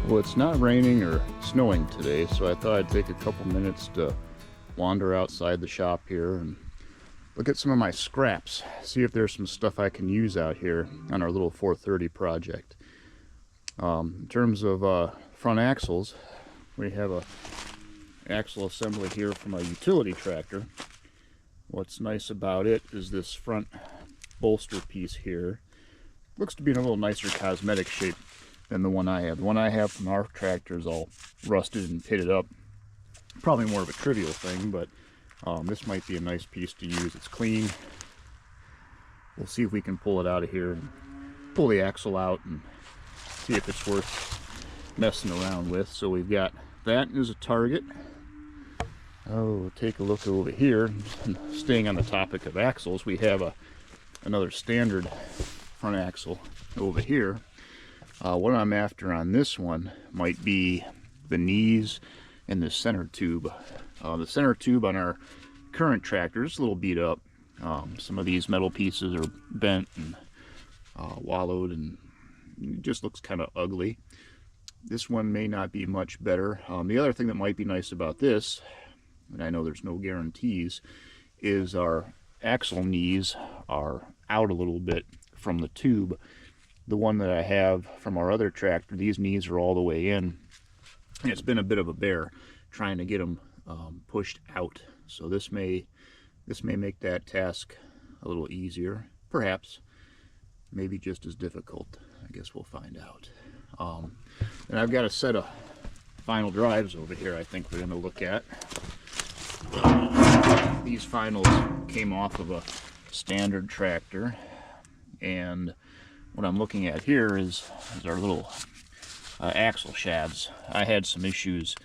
Well, it's not raining or snowing today, so I thought I'd take a couple minutes to wander outside the shop here and look at some of my scraps, see if there's some stuff I can use out here on our little 430 project. In terms of front axles, we have a axle assembly here from a utility tractor. What's nice about it is this front bolster piece here. Looks to be in a little nicer cosmetic shape than the one I have. The one I have from our tractor is all rusted and pitted up. Probably more of a trivial thing, but this might be a nice piece to use. It's clean. We'll see if we can pull it out of here and pull the axle out and see if it's worth messing around with. So we've got that as a target. Oh, take a look over here. Staying on the topic of axles, we have another standard front axle over here. What I'm after on this one might be the knees and the center tube. The center tube on our current tractor is a little beat up. Some of these metal pieces are bent and wallowed, and it just looks kind of ugly. This one may not be much better. The other thing that might be nice about this, and I know there's no guarantees, is our axle knees are out a little bit from the tube. The one that I have from our other tractor, these knees are all the way in. And it's been a bit of a bear trying to get them pushed out. So this may make that task a little easier, perhaps, maybe just as difficult. I guess we'll find out. And I've got a set of final drives over here I think we're going to look at. These finals came off of a standard tractor, and what I'm looking at here is our little axle shafts. I had some issues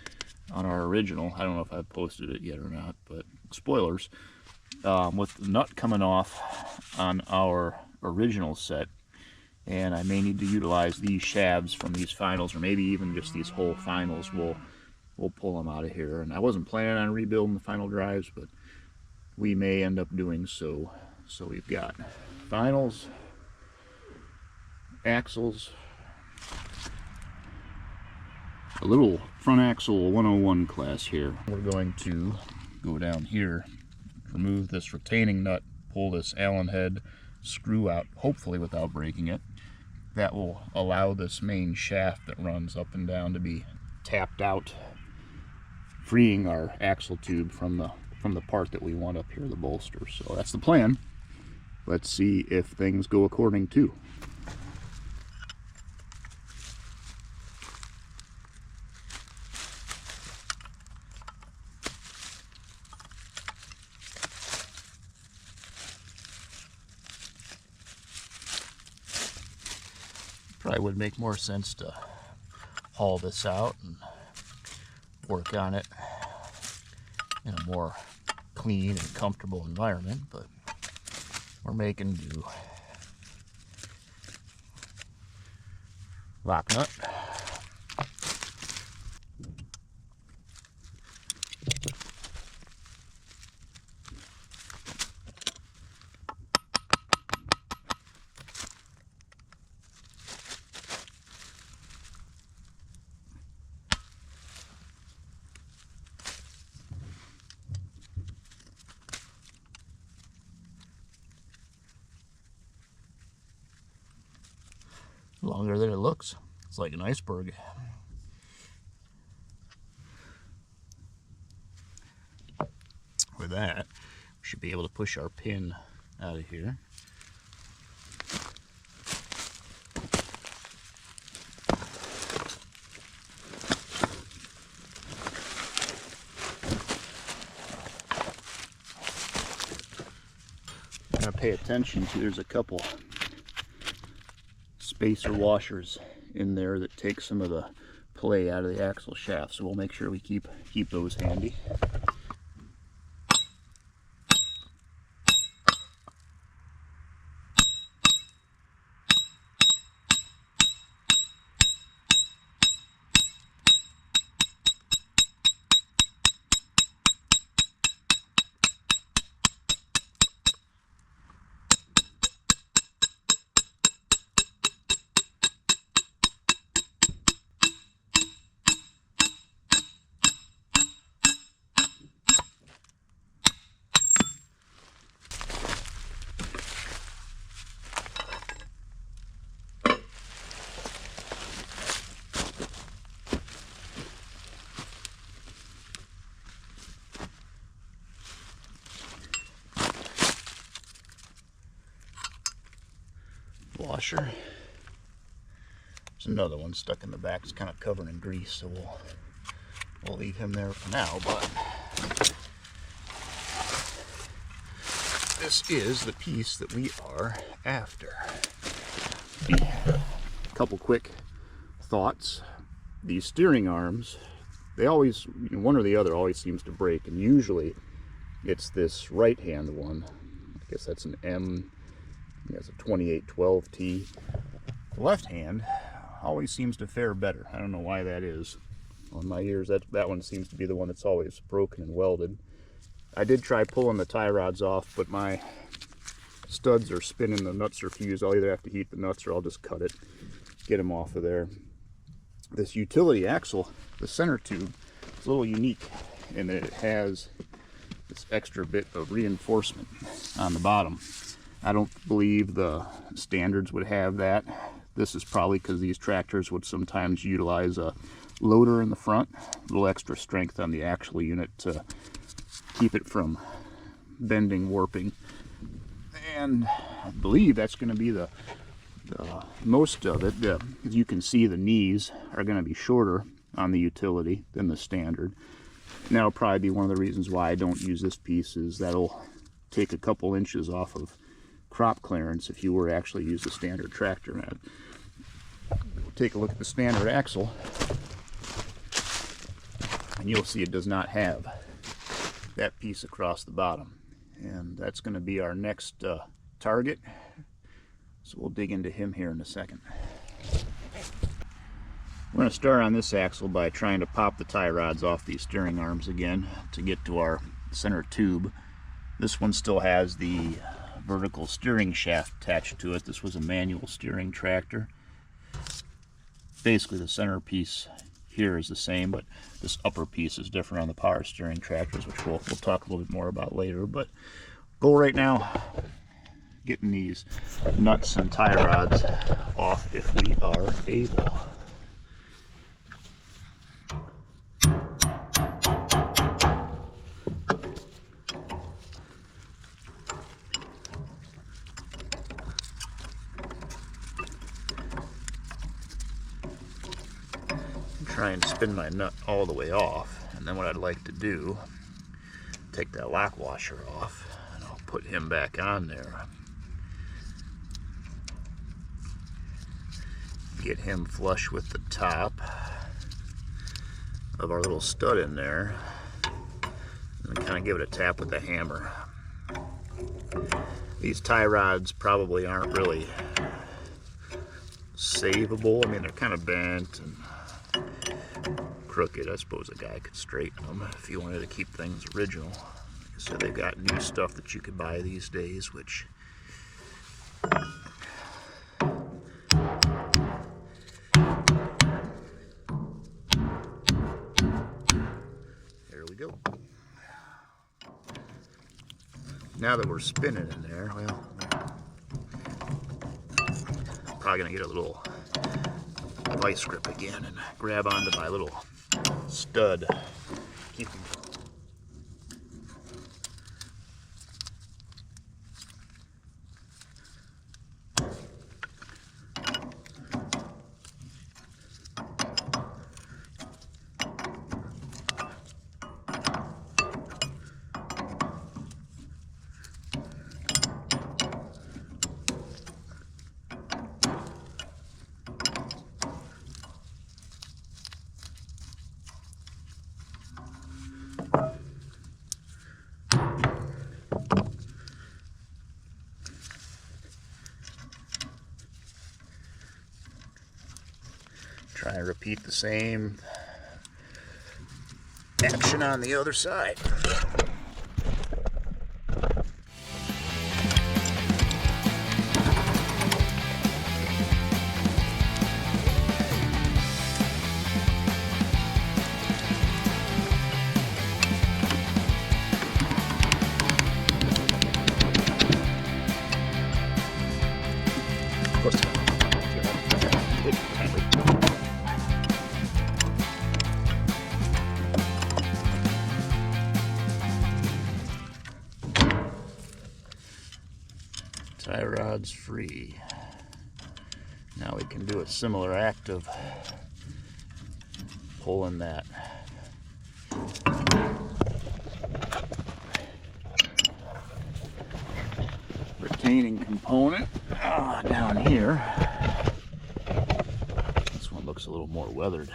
on our original. I don't know if I've posted it yet or not, but spoilers. With the nut coming off on our original set, and I may need to utilize these shafts from these finals, or maybe even just these whole finals. We'll pull them out of here. And I wasn't planning on rebuilding the final drives, but we may end up doing so. So we've got finals, axles, a little front axle 101 class here. We're going to go down here, remove this retaining nut, pull this Allen head screw out, hopefully without breaking it. That will allow this main shaft that runs up and down to be tapped out, freeing our axle tube from the part that we want up here, the bolster. So that's the plan. Let's see if things go according to. Probably would make more sense to haul this out and work on it in a more clean and comfortable environment, but we're making do. Lock nut. Longer than it looks. It's like an iceberg. With that, we should be able to push our pin out of here. I'm going to pay attention to, there's a couple spacer washers in there that take some of the play out of the axle shaft, so we'll make sure we keep those handy. washer. There's another one stuck in the back. It's kind of covered in grease, so we'll leave him there for now. But this is the piece that we are after. A couple quick thoughts. These steering arms, they always, one or the other always seems to break, and usually it's this right hand one. I guess that's an M, it's a 2812T. The left hand always seems to fare better. I don't know why that is. On my ears, that one seems to be the one that's always broken and welded. I did try pulling the tie rods off, but my studs are spinning, the nuts are fused. I'll either have to heat the nuts or I'll just cut it, get them off of there. This utility axle, the center tube, is a little unique in that it has this extra bit of reinforcement on the bottom. I don't believe the standards would have that. This is probably because these tractors would sometimes utilize a loader in the front, a little extra strength on the axle unit to keep it from bending, warping. And I believe that's going to be the most of it. As you can see, the knees are going to be shorter on the utility than the standard. And that'll probably be one of the reasons why I don't use this piece, is that'll take a couple inches off of crop clearance if you were to actually use the standard tractor. Now, we'll take a look at the standard axle, and you'll see it does not have that piece across the bottom. And that's going to be our next target. So we'll dig into him here in a second. We're going to start on this axle by trying to pop the tie rods off these steering arms again to get to our center tube. This one still has the vertical steering shaft attached to it. This was a manual steering tractor. Basically the center piece here is the same, but this upper piece is different on the power steering tractors, which we'll talk a little bit more about later. But goal right now, getting these nuts and tie rods off if we are able. Try and spin my nut all the way off, and then what I'd like to do, take that lock washer off, and I'll put him back on there. Get him flush with the top of our little stud in there, and then kind of give it a tap with the hammer. These tie rods probably aren't really savable. I mean, they're kind of bent and crooked. I suppose a guy could straighten them if he wanted to keep things original. So they've got new stuff that you could buy these days, which there we go. Now that we're spinning in there, well, I'm probably gonna get a little vice grip again and grab onto my little stud. Keep them. Try and repeat the same action on the other side. Of course, tie rods free. Now we can do a similar act of pulling that retaining component down here. This one looks a little more weathered.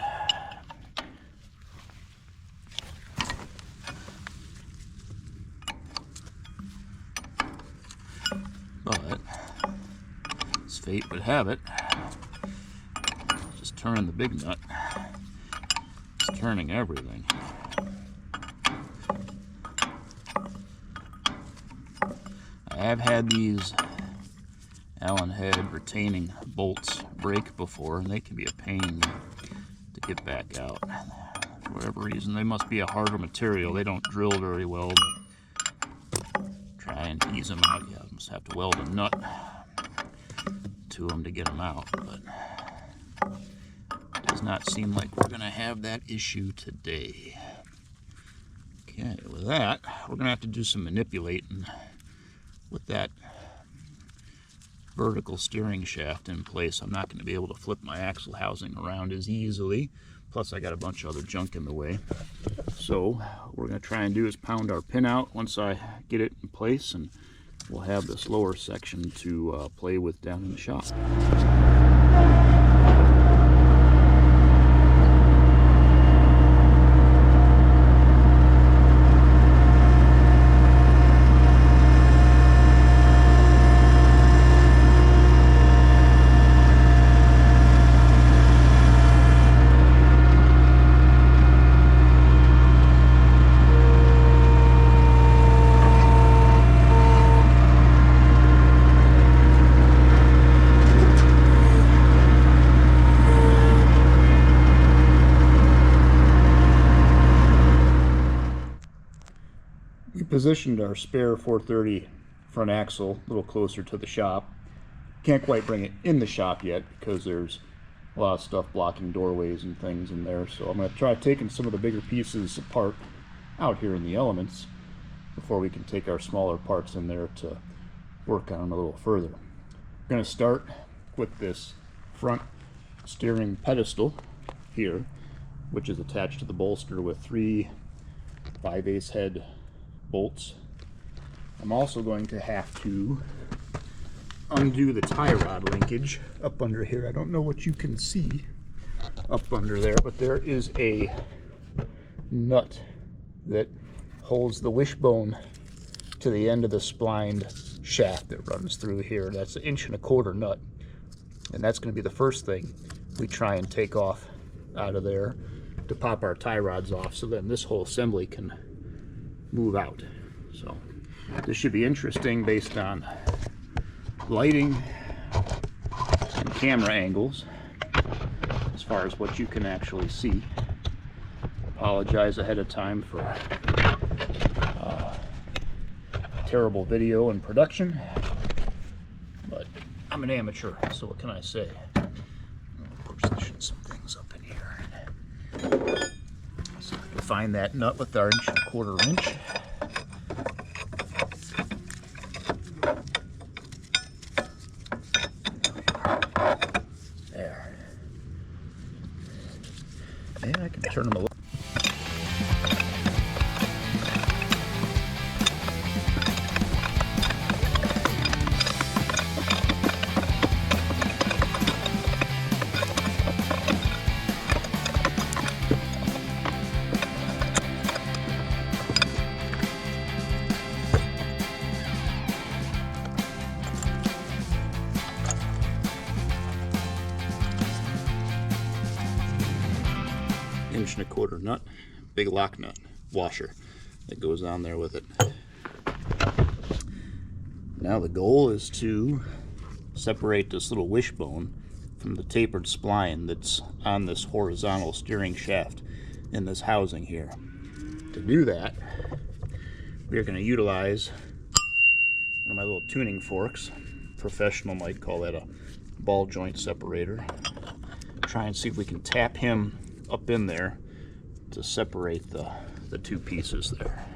But as fate would have it, just turn the big nut. It's turning everything. I have had these Allen head retaining bolts break before, and they can be a pain to get back out. For whatever reason, they must be a harder material. They don't drill very well. Try and ease them out. You must have to weld a nut to them to get them out, but it does not seem like we're going to have that issue today. Okay, with that, we're going to have to do some manipulating with that vertical steering shaft in place. I'm not going to be able to flip my axle housing around as easily. Plus I got a bunch of other junk in the way. So what we're going to try and do is pound our pin out once I get it in place, and we'll have this lower section to play with down in the shop. Positioned our spare 430 front axle a little closer to the shop. Can't quite bring it in the shop yet because there's a lot of stuff blocking doorways and things in there. So I'm going to try taking some of the bigger pieces apart out here in the elements before we can take our smaller parts in there to work on them a little further. We're going to start with this front steering pedestal here, which is attached to the bolster with 3 5/8 head bolts. I'm also going to have to undo the tie rod linkage up under here. I don't know what you can see up under there, but there is a nut that holds the wishbone to the end of the splined shaft that runs through here. That's an 1.25 inch nut, and that's going to be the first thing we try and take off out of there to pop our tie rods off, so then this whole assembly can move out. So this should be interesting based on lighting and camera angles as far as what you can actually see. Apologize ahead of time for terrible video and production, but I'm an amateur, so what can I say? I'll position some things up in here. So we can find that nut with our 1.25 inch. There. And I can turn them a little. Inch-and-a-quarter nut, big lock nut washer that goes on there with it. Now the goal is to separate this little wishbone from the tapered spline that's on this horizontal steering shaft in this housing here. To do that, we're going to utilize one of my little tuning forks. Professional might call that a ball joint separator. Try and see if we can tap him up in there to separate the two pieces there.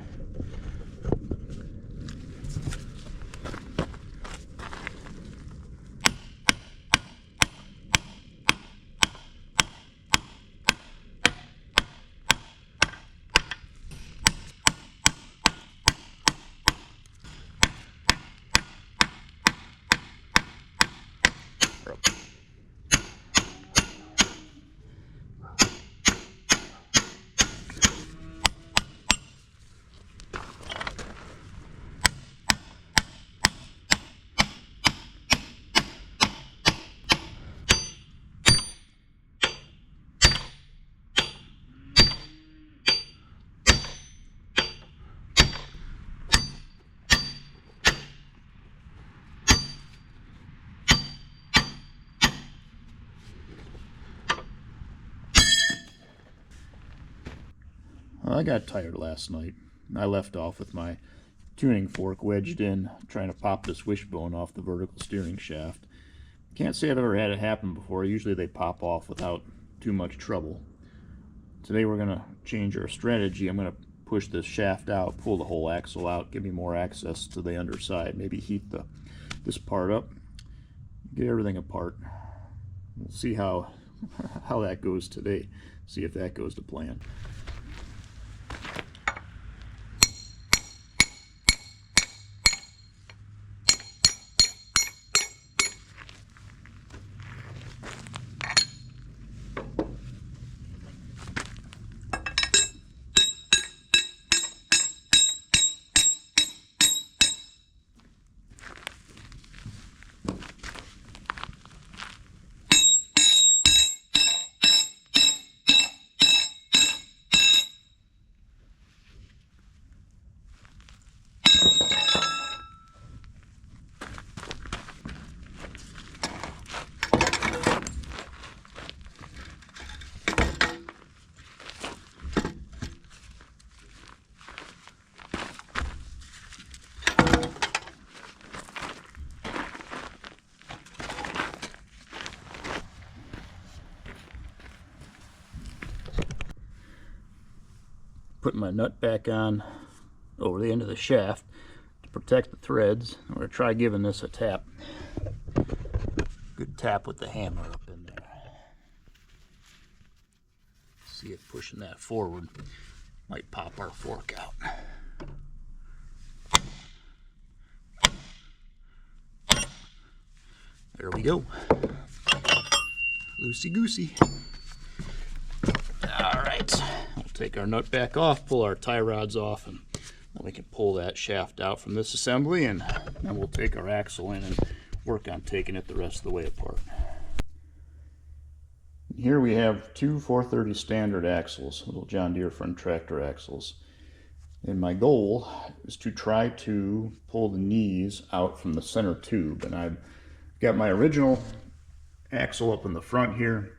Well, I got tired last night. I left off with my tuning fork wedged in, trying to pop this wishbone off the vertical steering shaft. Can't say I've ever had it happen before. Usually they pop off without too much trouble. Today we're going to change our strategy. I'm going to push this shaft out, pull the whole axle out, give me more access to the underside, maybe heat this part up, get everything apart. We'll see how that goes today, see if that goes to plan. Putting my nut back on over the end of the shaft to protect the threads. I'm going to try giving this a tap. Good tap with the hammer up in there. See it pushing that forward. Might pop our fork out. There we go. Loosey-goosey. Alright, we'll take our nut back off, pull our tie rods off, and then we can pull that shaft out from this assembly, and then we'll take our axle in and work on taking it the rest of the way apart. Here we have two 430 standard axles, little John Deere front tractor axles. And my goal is to try to pull the knees out from the center tube. And I've got my original axle up in the front here.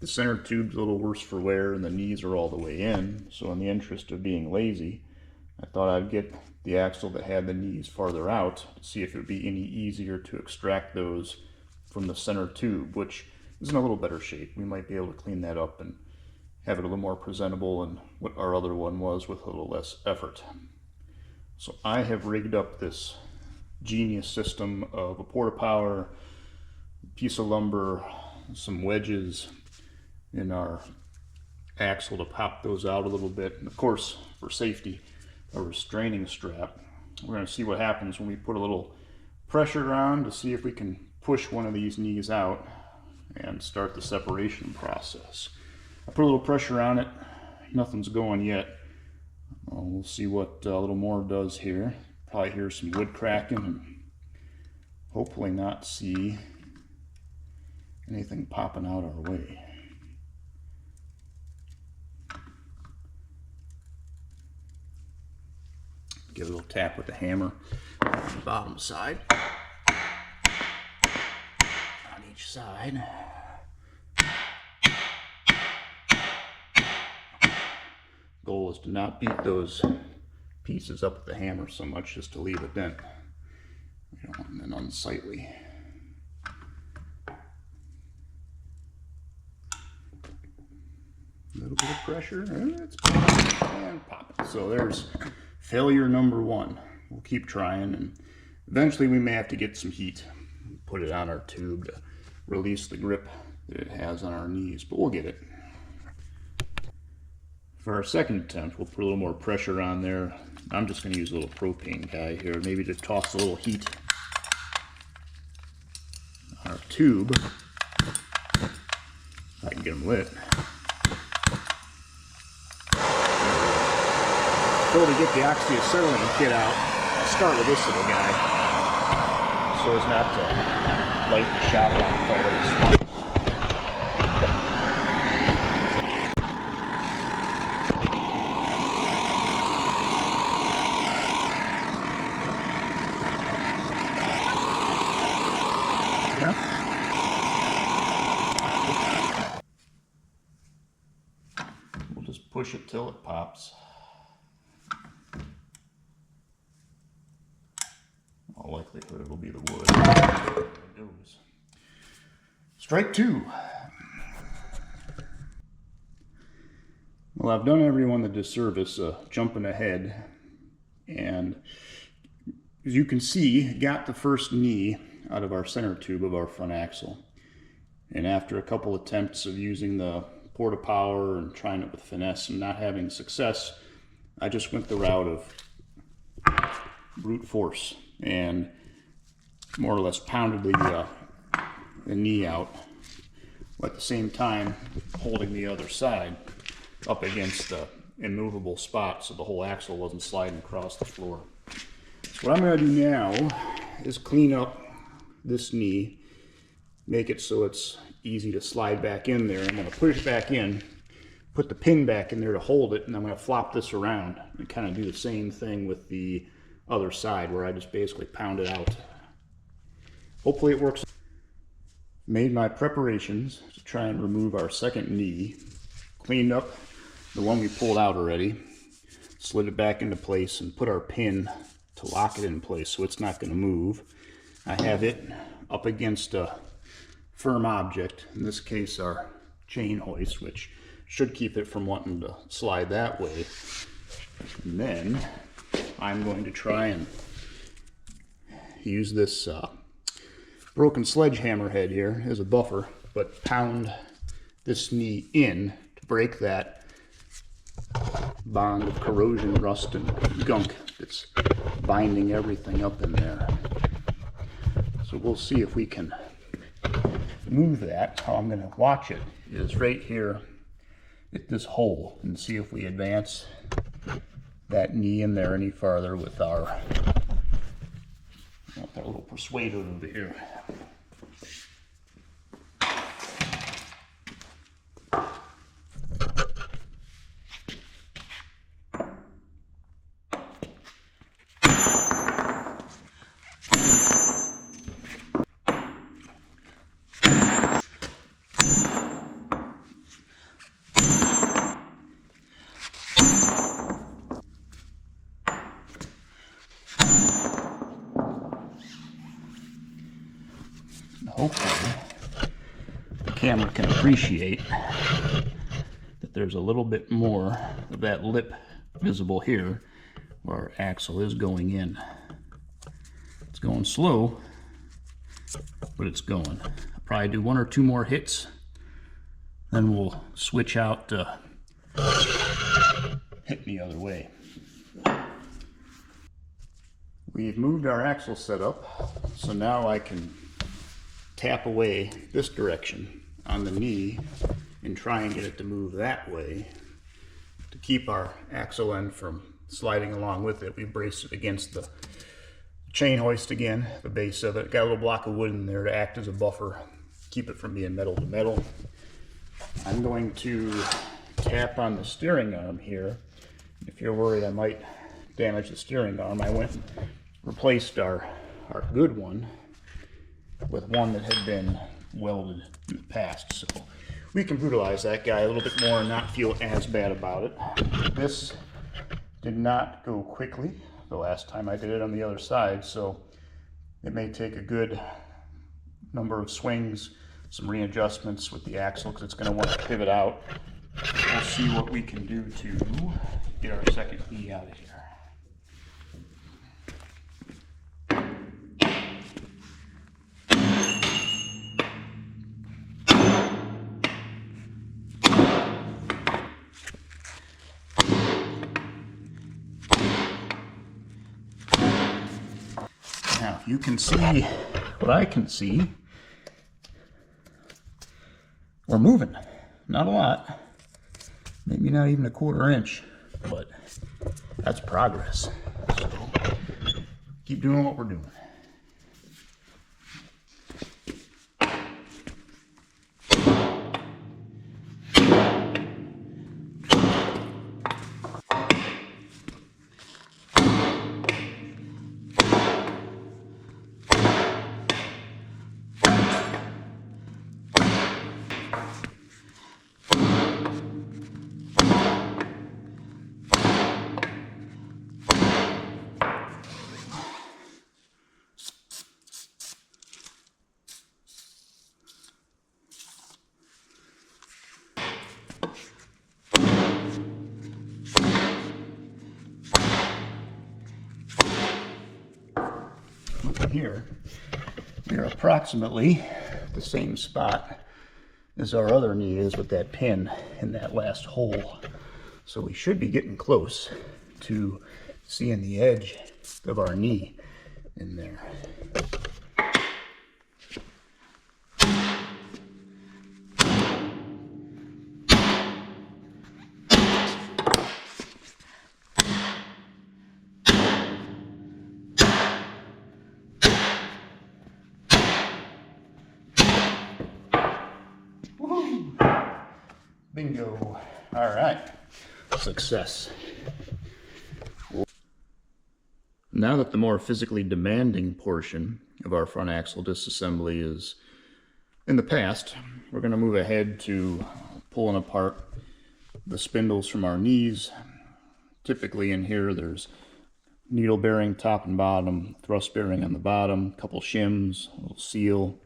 The center tube's a little worse for wear and the knees are all the way in. So in the interest of being lazy, I thought I'd get the axle that had the knees farther out to see if it would be any easier to extract those from the center tube, which is in a little better shape. We might be able to clean that up and have it a little more presentable than what our other one was with a little less effort. So I have rigged up this genius system of a porta power, piece of lumber, some wedges in our axle to pop those out a little bit, and of course for safety a restraining strap. We're going to see what happens when we put a little pressure on to see if we can push one of these knees out and start the separation process. I put a little pressure on it, nothing's going yet. We'll see what a little more does here. Probably hear some wood cracking and hopefully not see anything popping out our way. Give a little tap with the hammer on the bottom side, on each side. Goal is to not beat those pieces up with the hammer so much, just to leave a dent. We don't want them unsightly. A little bit of pressure, and it's popping and popping. So there's failure number one. We'll keep trying, and eventually we may have to get some heat, put it on our tube to release the grip that it has on our knees, but we'll get it. For our second attempt, we'll put a little more pressure on there. I'm just going to use a little propane guy here, maybe to toss a little heat on our tube. If I can get them lit. So to get the oxyacetylene kit out, I'll start with this little guy so as not to light the shop on fire. We'll just push it till it pops. Strike two. Well, I've done everyone the disservice jumping ahead, and as you can see, got the first knee out of our center tube of our front axle. And after a couple attempts of using the porta power and trying it with finesse and not having success, I just went the route of brute force and more or less pounded the knee out, at the same time holding the other side up against the immovable spot so the whole axle wasn't sliding across the floor. So what I'm going to do now is clean up this knee, make it so it's easy to slide back in there. I'm going to push back in, put the pin back in there to hold it, and I'm going to flop this around and kind of do the same thing with the other side where I just basically pound it out. Hopefully it works. Made my preparations to try and remove our second knee, cleaned up the one we pulled out already, slid it back into place and put our pin to lock it in place so it's not going to move. I have it up against a firm object, in this case our chain hoist, which should keep it from wanting to slide that way. And then I'm going to try and use this broken sledgehammer head here as a buffer, but pound this knee in to break that bond of corrosion, rust, and gunk that's binding everything up in there. So we'll see if we can move that. How I'm going to watch it is right here at this hole and see if we advance that knee in there any farther with our little persuader over here. Hopefully the camera can appreciate that there's a little bit more of that lip visible here where our axle is going in. It's going slow, but it's going. I'll probably do one or two more hits, then we'll switch out to hitting the other way. We've moved our axle setup, so now I can tap away this direction on the knee and try and get it to move that way to keep our axle end from sliding along with it. We braced it against the chain hoist again, the base of it. Got a little block of wood in there to act as a buffer, keep it from being metal to metal. I'm going to tap on the steering arm here. If you're worried I might damage the steering arm, I went and replaced our good one with one that had been welded in the past. So we can brutalize that guy a little bit more and not feel as bad about it. This did not go quickly the last time I did it on the other side, so it may take a good number of swings, some readjustments with the axle because it's going to want to pivot out. We'll see what we can do to get our second knee out of here. Now, if you can see what I can see, we're moving. Not a lot. Maybe not even a 1/4 inch, but that's progress. So keep doing what we're doing. Looking here, we're approximately the same spot as our other knee is with that pin in that last hole. So we should be getting close to seeing the edge of our knee in there. Bingo. All right. Success. Now that the more physically demanding portion of our front axle disassembly is in the past, we're going to move ahead to pulling apart the spindles from our knees. Typically in here there's needle bearing top and bottom, thrust bearing on the bottom, a couple shims, a little seal.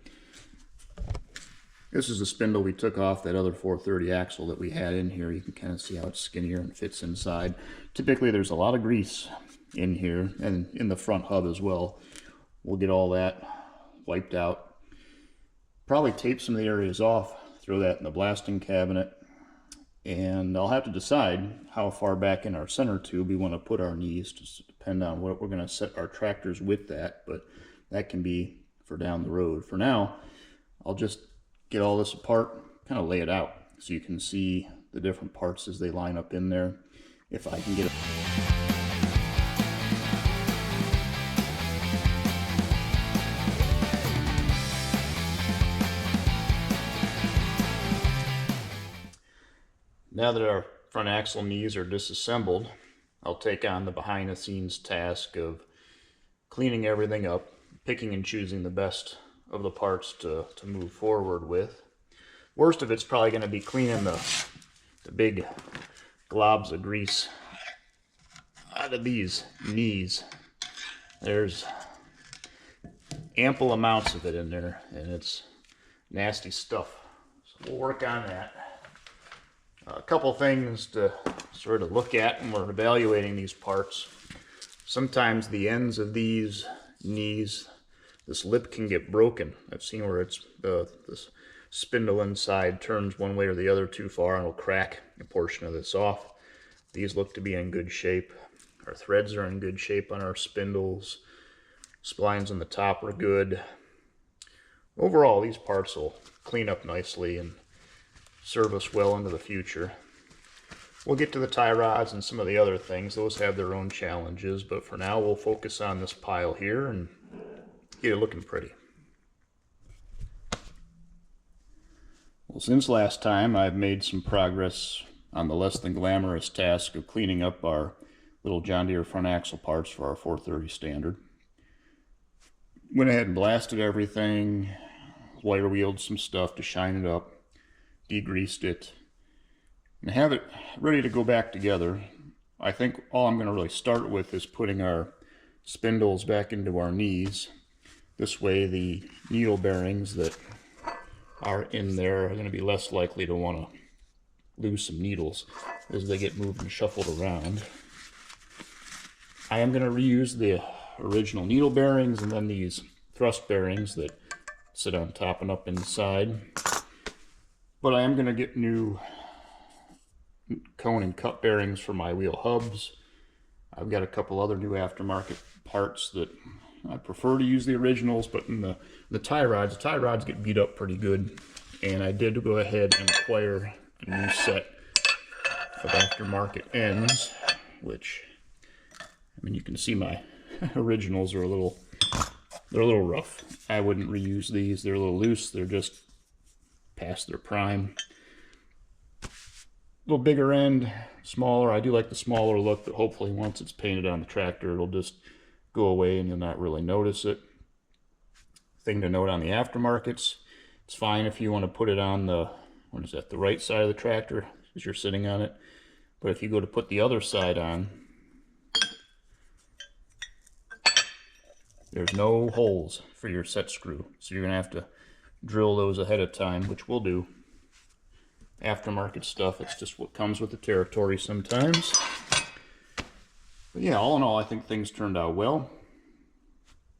This is the spindle we took off that other 430 axle that we had in here. You can kind of see how it's skinnier and fits inside. Typically there's a lot of grease in here and in the front hub as well. We'll get all that wiped out. Probably tape some of the areas off, throw that in the blasting cabinet, and I'll have to decide how far back in our center tube we want to put our knees, just to depend on what we're going to set our tractors with that, but that can be for down the road. For now, I'll just get all this apart, kind of lay it out so you can see the different parts as they line up in there. If I can get it. Now that our front axle knees are disassembled, I'll take on the behind the scenes task of cleaning everything up, picking and choosing the best of the parts to move forward with. Worst of it's probably going to be cleaning the big globs of grease out of these knees. There's ample amounts of it in there, and it's nasty stuff. So we'll work on that. A couple things to sort of look at when we're evaluating these parts. Sometimes the ends of these knees, this lip can get broken. I've seen where it's this spindle inside turns one way or the other too far and will crack a portion of this off. These look to be in good shape. Our threads are in good shape on our spindles. Splines on the top are good. Overall, these parts will clean up nicely and serve us well into the future. We'll get to the tie rods and some of the other things. Those have their own challenges, but for now we'll focus on this pile here and get it looking pretty. Well, since last time I've made some progress on the less than glamorous task of cleaning up our little John Deere front axle parts for our 430 standard. Went ahead and blasted everything, wire wheeled some stuff to shine it up, degreased it, and have it ready to go back together. I think all I'm going to really start with is putting our spindles back into our knees. This way the needle bearings that are in there are going to be less likely to want to lose some needles as they get moved and shuffled around. I am going to reuse the original needle bearings and then these thrust bearings that sit on top and up inside. But I am going to get new cone and cup bearings for my wheel hubs. I've got a couple other new aftermarket parts that I prefer to use the originals, but in the tie rods get beat up pretty good. And I did go ahead and acquire a new set of aftermarket ends, which, I mean, you can see my originals are a little rough. I wouldn't reuse these. They're a little loose. They're just past their prime. A little bigger end, smaller. I do like the smaller look, but hopefully once it's painted on the tractor, it'll just go away and you'll not really notice it. Thing to note on the aftermarkets, it's fine if you want to put it on the, what is that, the right side of the tractor as you're sitting on it. But if you go to put the other side on, there's no holes for your set screw. So you're going to have to drill those ahead of time, which we'll do. aftermarket stuff. It's just what comes with the territory sometimes. But yeah, all in all, I think things turned out well.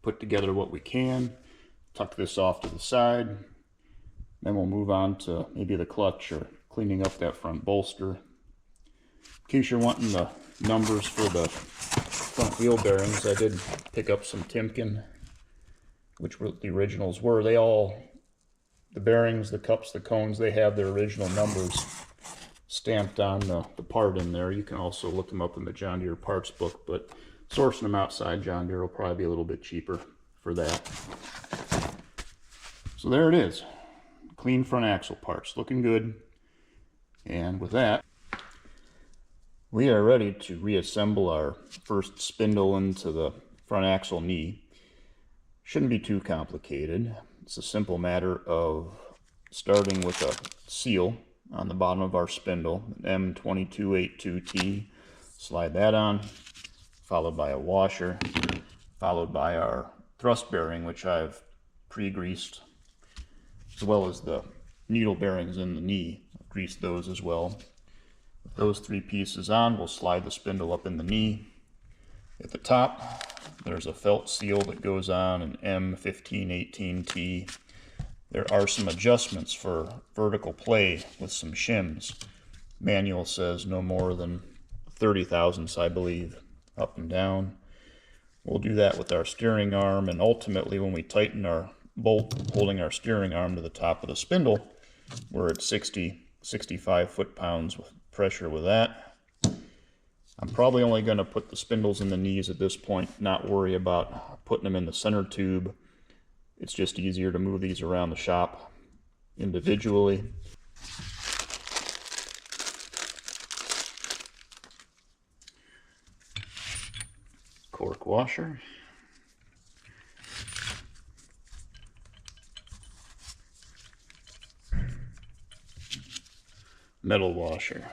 Put together what we can, tuck this off to the side, then we'll move on to maybe the clutch or cleaning up that front bolster. In case you're wanting the numbers for the front wheel bearings, I did pick up some Timken, which were the originals were. They all, the bearings, the cups, the cones, they have their original numbers stamped on the part in there. You can also look them up in the John Deere parts book, but sourcing them outside John Deere will probably be a little bit cheaper for that. So there it is. Clean front axle parts, looking good. And with that, we are ready to reassemble our first spindle into the front axle knee. Shouldn't be too complicated. It's a simple matter of starting with a seal on the bottom of our spindle, an M2282T. Slide that on, followed by a washer, followed by our thrust bearing, which I've pre-greased, as well as the needle bearings in the knee. I've greased those as well. With those three pieces on, we'll slide the spindle up in the knee. At the top, there's a felt seal that goes on, an M1518T. There are some adjustments for vertical play with some shims. Manual says no more than 30 thousandths, I believe, up and down. We'll do that with our steering arm, and ultimately when we tighten our bolt holding our steering arm to the top of the spindle, we're at 65 foot-pounds with pressure with that. I'm probably only going to put the spindles in the knees at this point, not worry about putting them in the center tube. It's just easier to move these around the shop individually. Cork washer. Metal washer.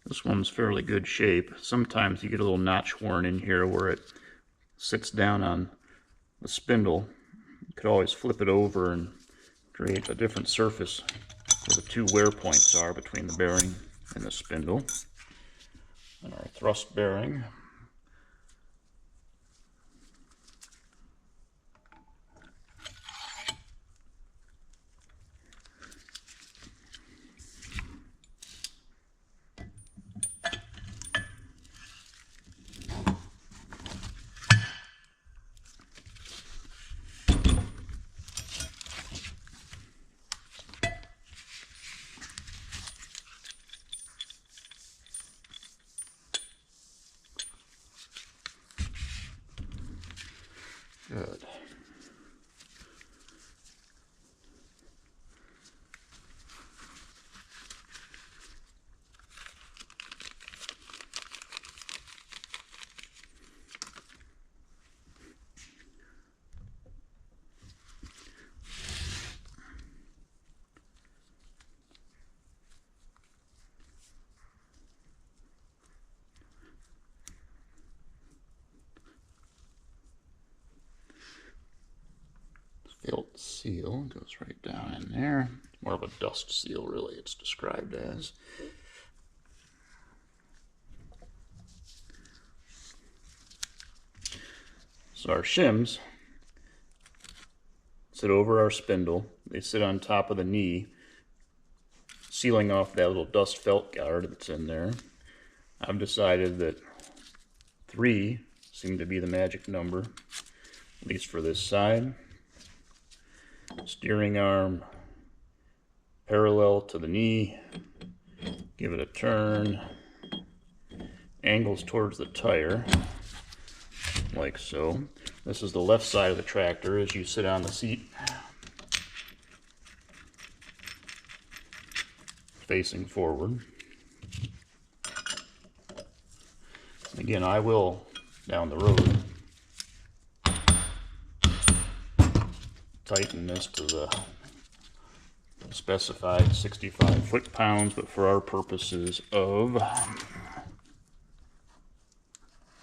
This one's fairly good shape. Sometimes you get a little notch worn in here where it sits down on the spindle. You could always flip it over and create a different surface where the two wear points are between the bearing and the spindle. And our thrust bearing. Good. Felt seal goes right down in there. More of a dust seal, really, it's described as. So our shims sit over our spindle. They sit on top of the knee, sealing off that little dust felt guard that's in there. I've decided that 3 seemed to be the magic number, at least for this side. Steering arm parallel to the knee, give it a turn, angles towards the tire, like so. This is the left side of the tractor as you sit on the seat, facing forward. Again, I will, down the road, tighten this to the specified 65 foot-pounds, but for our purposes of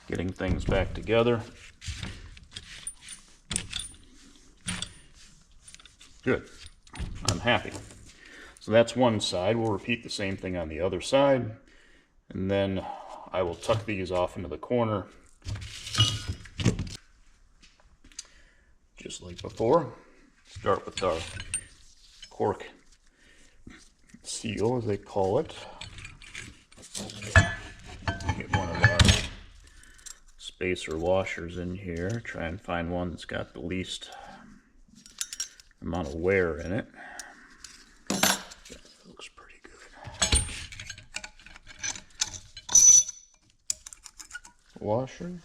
getting things back together, good. I'm happy. So that's one side. We'll repeat the same thing on the other side. And then I will tuck these off into the corner, just like before. Start with our cork seal, as they call it. Get one of our spacer washers in here. Try and find one that's got the least amount of wear in it. That looks pretty good. Washer.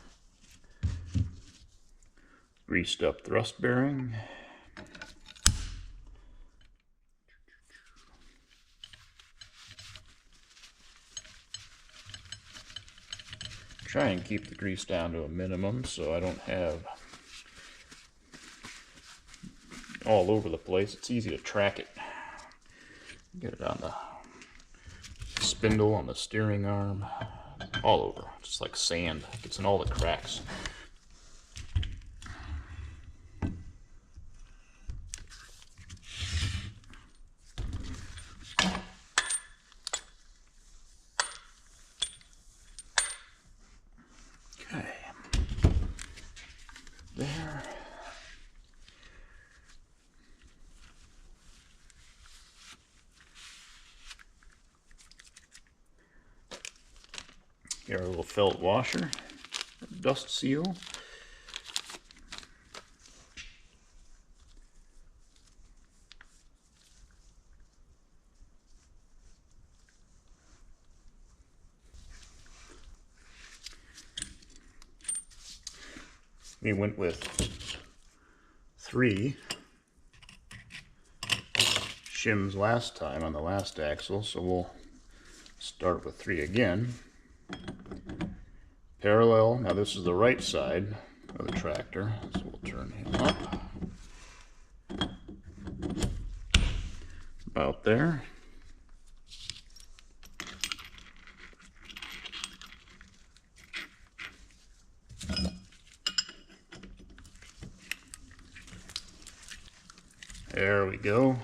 Greased up thrust bearing. Try and keep the grease down to a minimum so I don't have all over the place. It's easy to track it. Get it on the spindle, on the steering arm, all over, just like sand. It gets in all the cracks. Okay, there. Get our little felt washer, dust seal. We went with 3 shims last time on the last axle, so we'll start with 3 again. Parallel, now this is the right side of the tractor, so we'll turn him up. About there. There we go.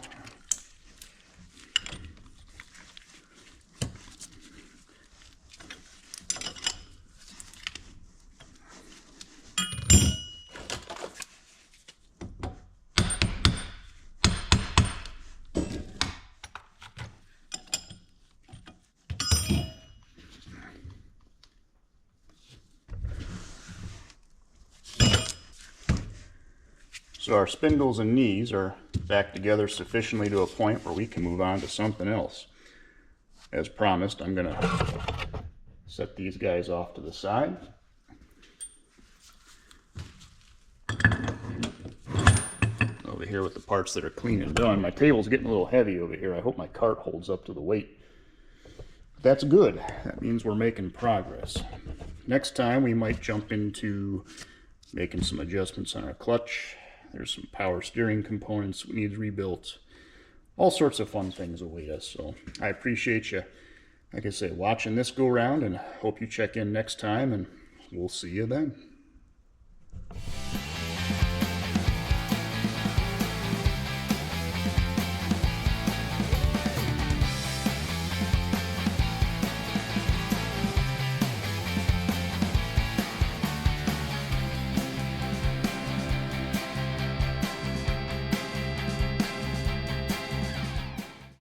So our spindles and knees are back together sufficiently to a point where we can move on to something else. As promised, I'm going to set these guys off to the side. Over here with the parts that are clean and done. My table's getting a little heavy over here. I hope my cart holds up to the weight. That's good. That means we're making progress. Next time we might jump into making some adjustments on our clutch. There's some power steering components that needs rebuilt. All sorts of fun things await us. So I appreciate you, like I say, watching this go round, and hope you check in next time, and we'll see you then.